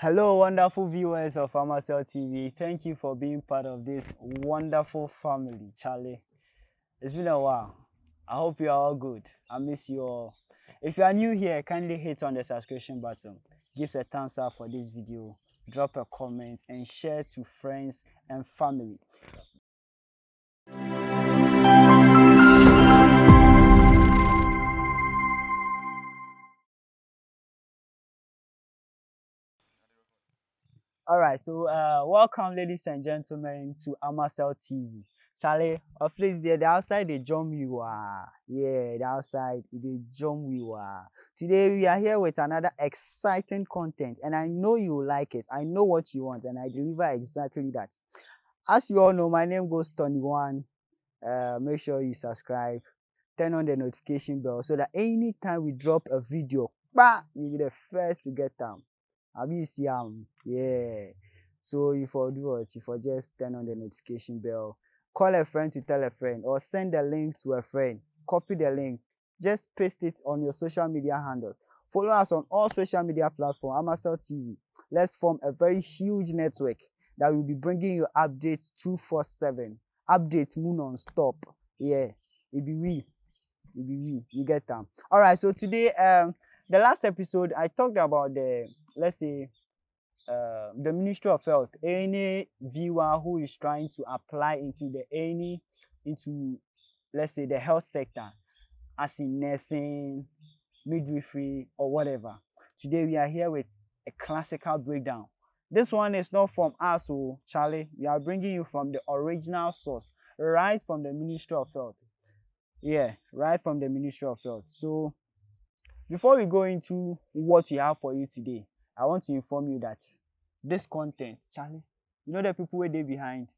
Hello, wonderful viewers of Amasel TV. Thank you for being part of this wonderful family, Charlie. It's been a while. I hope you are all good. I miss you all. If you are new here, kindly hit on the subscription button. Give a thumbs up for this video. Drop a comment and share to friends and family. All right, so welcome, ladies and gentlemen, to Amasel TV. Charlie, of course, the outside they jump you are. Yeah, the outside they jump you are. Today we are here with another exciting content, and I know you like it. I know what you want, and I deliver exactly that. As you all know, my name goes Tony1. Make sure you subscribe, turn on the notification bell so that anytime we drop a video, bah, you'll be the first to get them. Abi you see yeah. So if you do what, if you just turn on the notification bell, call a friend to tell a friend, or send the link to a friend, copy the link, just paste it on your social media handles. Follow us on all social media platforms, Amasel TV. Let's form a very huge network that will be bringing you updates 247. Updates non-stop. Yeah, it be we. You get them. All right, so today, the last episode, I talked about the, let's say, the Ministry of Health. Any viewer who is trying to apply into let's say the health sector, as in nursing, midwifery, or whatever. Today we are here with a classical breakdown. This one is not from us, so Charlie. We are bringing you from the original source, right from the Ministry of Health. Yeah, right from the Ministry of Health. So before we go into what we have for you today, I want to inform you that this content, Charlie, you know the people where they behind.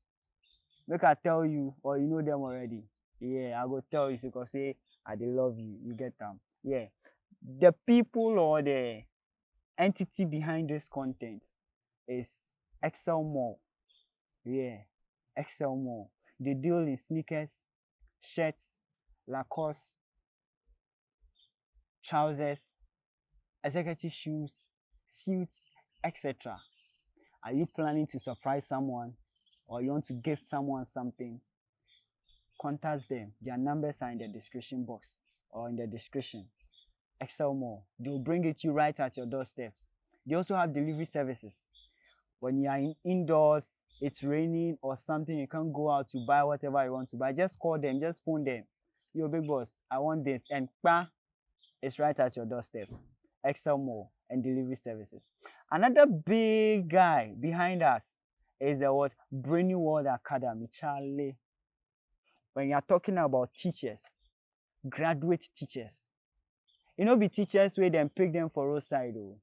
Make I tell you, or you know them already. Yeah, I go tell you because say I they love you. You get them. Yeah, the people or the entity behind this content is Excel Mall. Yeah, Excel Mall. They deal in sneakers, shirts, Lacoste, trousers, executive shoes, suits, etc. Are you planning to surprise someone, or you want to gift someone something? Contact them. Their numbers are in the description box or in the description. Excel Mall. They'll bring it to you right at your doorsteps. They also have delivery services. When you are indoors, it's raining or something, you can't go out to buy whatever you want to buy. Just call them, just phone them. Yo, big boss, I want this, and bah, it's right at your doorstep. Excel Mall and delivery services. Another big guy behind us is the what? Brainy Academy. Charlie. When you're talking about teachers, graduate teachers, you know, be teachers where them pick them for roadside. Oh.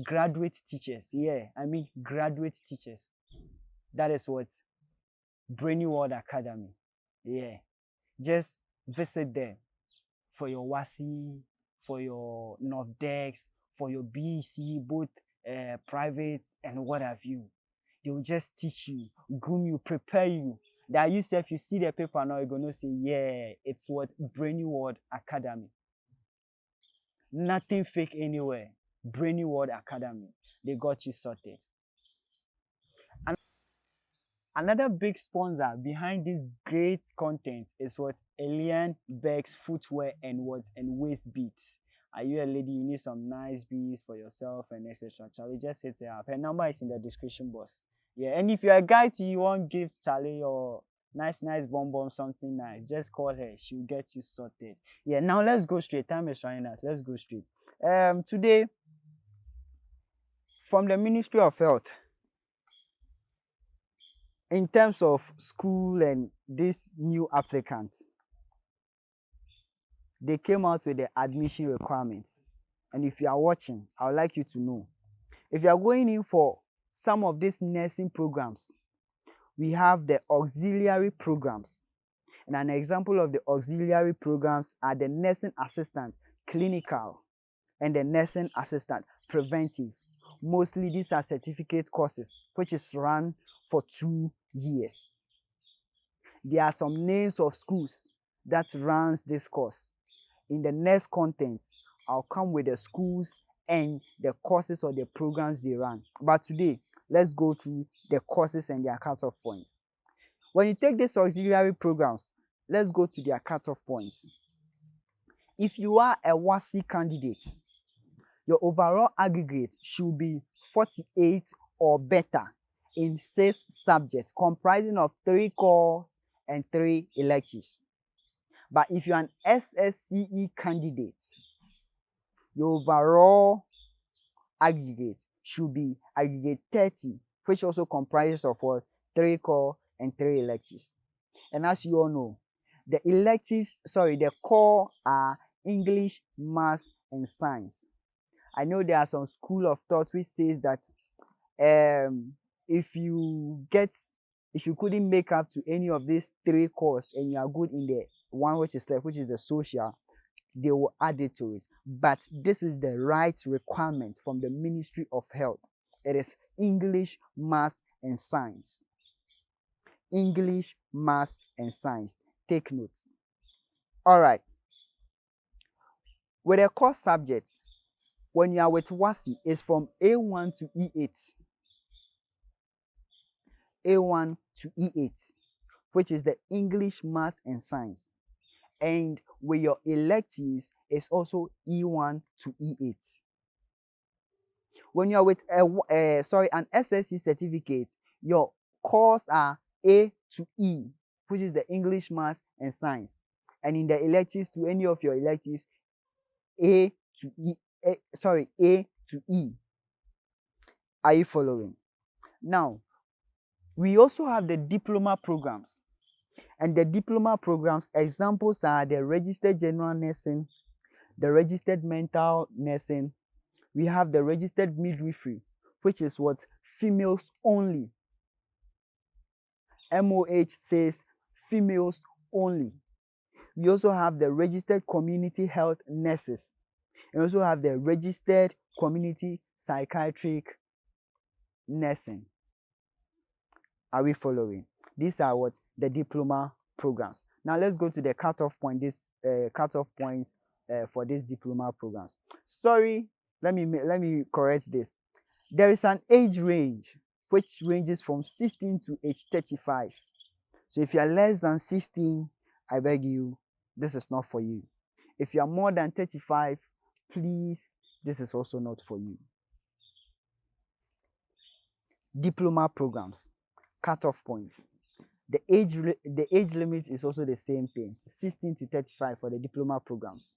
Graduate teachers, yeah, I mean graduate teachers. That is what Brainy Academy. Yeah, just visit them for your WASI, for your NOVDEX, for your BEC, both private and what have you. They will just teach you, groom you, prepare you. That you say, if you see the paper now, you're gonna say, yeah, it's what Brainy Academy. Nothing fake anywhere. Brainy Academy. They got you sorted. And another big sponsor behind this great content is what Elian Beckx footwear and waist beats. Are you a lady? You need some nice beats for yourself and etc. Charlie, just hit her up. Her number is in the description box. Yeah, and if you're a guy you want gifts, Charlie, or nice bonbon, something nice, just call her. She'll get you sorted. Yeah, now let's go straight. Time is running out. Let's go straight. Today, from the Ministry of Health, in terms of school and these new applicants, they came out with the admission requirements. And if you are watching, I would like you to know, if you are going in for some of these nursing programs, we have the auxiliary programs. And an example of the auxiliary programs are the nursing assistant clinical and the nursing assistant preventive. Mostly these are certificate courses, which is run for 2 years. There are some names of schools that runs this course. In the next contents, I'll come with the schools and the courses or the programs they run. But today, let's go through the courses and their cutoff points. When you take these auxiliary programs, let's go to their cutoff points. If you are a WASSCE candidate, your overall aggregate should be 48 or better in 6 subjects, comprising of 3 cores and 3 electives. But if you're an SSCE candidate, your overall aggregate should be aggregate 30, which also comprises of 3 core and 3 electives. And as you all know, the core are English, Maths, and Science. I know there are some school of thought which says that if you couldn't make up to any of these 3 cores and you are good in the one which is left, which is the social, they will add it to it. But this is the right requirement from the Ministry of Health. It is English, Maths, and Science. English, Maths, and Science. Take notes. All right. With a core subject, when you are with WASSCE, it's from A1 to E8. A1 to E8, which is the English, Maths, and Science. And with your electives, it's also E1 to E8. When you are with an SSC certificate, your cores are A to E, which is the English, Maths, and Science. And in the electives, to any of your electives, A to E. Are you following? Now, we also have the diploma programs. And the diploma programs, examples are the registered general nursing, the registered mental nursing. We have the registered midwifery, which is what females only. MOH says females only. We also have the registered community health nurses. We also have the registered community psychiatric nursing. Are we following? These are what the diploma programs. Now let's go to the cutoff point. Cutoff points for these diploma programs. Sorry, let me correct this. There is an age range which ranges from 16 to age 35. So if you are less than 16, I beg you, this is not for you. If you are more than 35, please, this is also not for you. Diploma programs, cutoff points. The age limit is also the same thing, 16 to 35 for the diploma programs.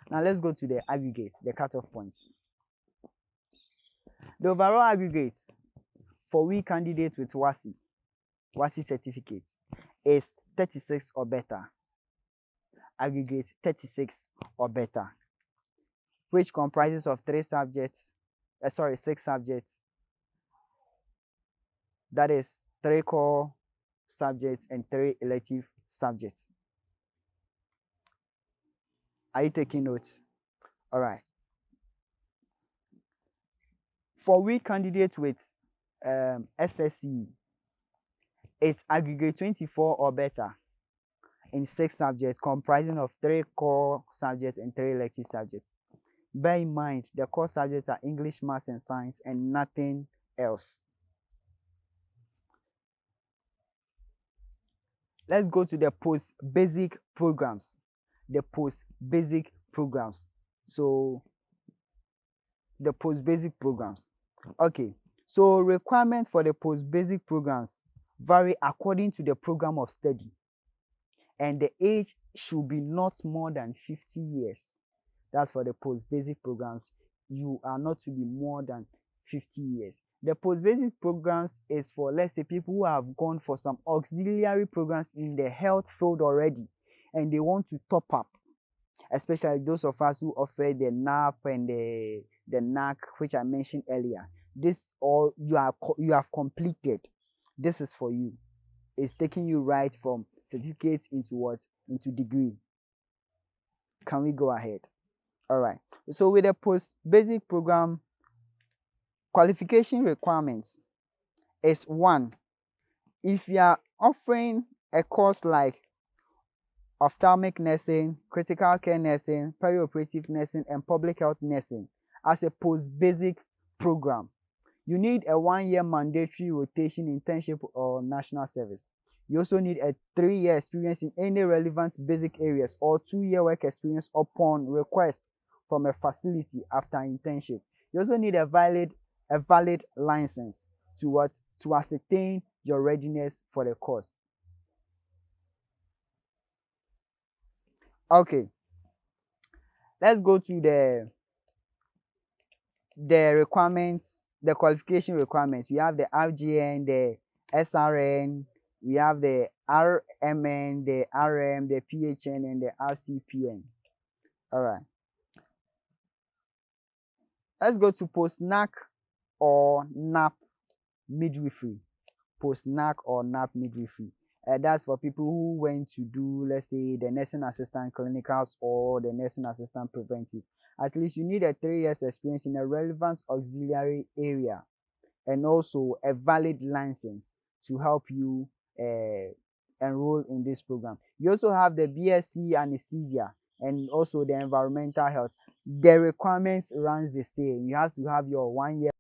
Now let's go to the aggregates, the cutoff points. The overall aggregate for we candidates with WASSCE certificates is 36 or better. Aggregate 36 or better, which comprises of 6 subjects. That is 3 core subjects and 3 elective subjects. Are you taking notes? All right. For we candidates with SSC, it's aggregate 24 or better in 6 subjects, comprising of 3 core subjects and 3 elective subjects. Bear in mind, the core subjects are English, Maths, and Science, and nothing else. Let's go to the post-basic programs. The post-basic programs. So, the post-basic programs. Okay, so requirements for the post-basic programs vary according to the program of study. And the age should be not more than 50 years. That's for the post-basic programs. You are not to be more than 50 years. The post-basic programs is for, let's say, people who have gone for some auxiliary programs in the health field already, and they want to top up, especially those of us who offer the NAP and the NAC, which I mentioned earlier. This all you have completed. This is for you. It's taking you right from certificates into degree. Can we go ahead? All right. So with the post-basic program, qualification requirements is 1. If you are offering a course like ophthalmic nursing, critical care nursing, perioperative nursing, and public health nursing as a post-basic program. You need a 1-year mandatory rotation internship or national service. You also need a 3-year experience in any relevant basic areas or 2-year work experience upon request from a facility after internship. You also need a valid license to ascertain your readiness for the course. Okay, let's go to the requirements, the qualification requirements. We have the RGN, the SRN, we have the RMN, the RM, the PHN, and the RCPN. All right. Let's go to post-NAC or NAP midwifery. Post-NAC or NAP midwifery. That's for people who went to do, let's say, the nursing assistant clinicals or the nursing assistant preventive. At least you need a 3 years experience in a relevant auxiliary area and also a valid license to help you enroll in this program. You also have the BSc anesthesia and also the environmental health. The requirements runs the same. You have to have your 1 year